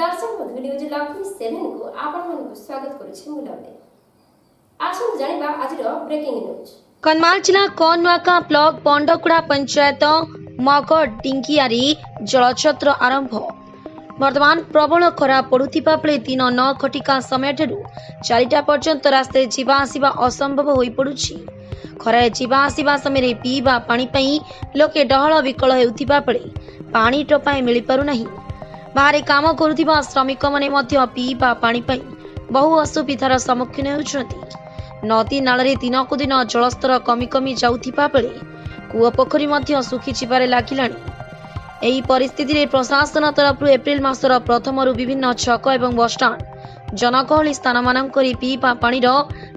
दर्शक बंधु न्यूज लक्ष्मी 7 को आपण स्वागत करुछि मुलाबे आसन जानिबा आजिर ब्रेकिंग न्यूज। कन्माल जिला कौनवाका ब्लॉक पंडकुड़ा पंचायत मगड़ डिंगियारी जलछत्र आरंभ। वर्तमान प्रबल खरा पड़ुथिबा बेले दिन 9 घटिका समय ठारू 4टा पर्यंत रास्ते जीवा आसिबा असंभव होई पड़ुछि। खराए जीवा आसिबा समय पीवा पानी पई लोके डहल विकल हेउथिबा बेले पानी टोपाए मिली पारु नाही। बाहर काम करुथिबा श्रमिक माने मध्य पीवा पानी पई बहु असुविधार सम्मुखीन हेउछन्ति। नदी नाଳରେ दिनकु दिन जलस्तर कमी कमी जाउथिबा बेले कूଅ पोखरी मध्य सुखी जिबारे लागिलाणी। एही परिस्थिति रे प्रशासन तरफ एप्रिल मासर प्रथमरु विभिन्न छक एवं बसस्टाण्ड जनगहली स्थान मानकरी पीवा पानीर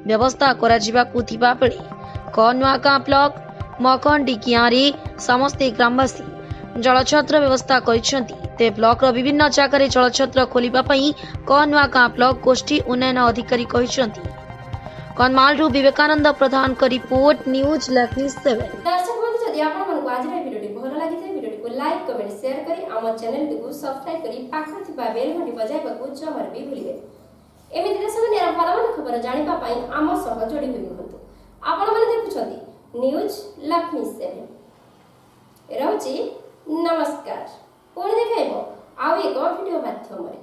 व्यवस्था करा जिबाकु थिबा बेले कौनवाका ब्लॉक मकंडी कियारी समस्ते ग्रामवासी जलछत्र व्यवस्था करिसेंति। ते ब्लॉक विभिन्न जगह जलछत्र खोलिबा पई कौनवाका ब्लॉक गोष्ठी उन्नयन अधिकारी कहिसेंति। कन्मालरू विवेकानंद प्रधान का रिपोर्ट न्यूज लक्ष्मी 7। दर्शक बंधु जदि आपण मानकु आज भिडियोटी भल लागिथे भिडियोटी को लाइक कमेंट शेयर करी आम चैनल को सब्सक्राइब करी पाखर थिबा बेल घंटी बजाइबाकू जमर भी भूलिबे। एमिति देश दुनिया भल भल खबर जानिबा पई आम सह जोडी होई रहंतु। आपण माने देखुछथि न्यूज लक्ष्मी 7 रहउची। नमस्कार पुणी देखाइबो आउ एक वीडियो माध्यम रे।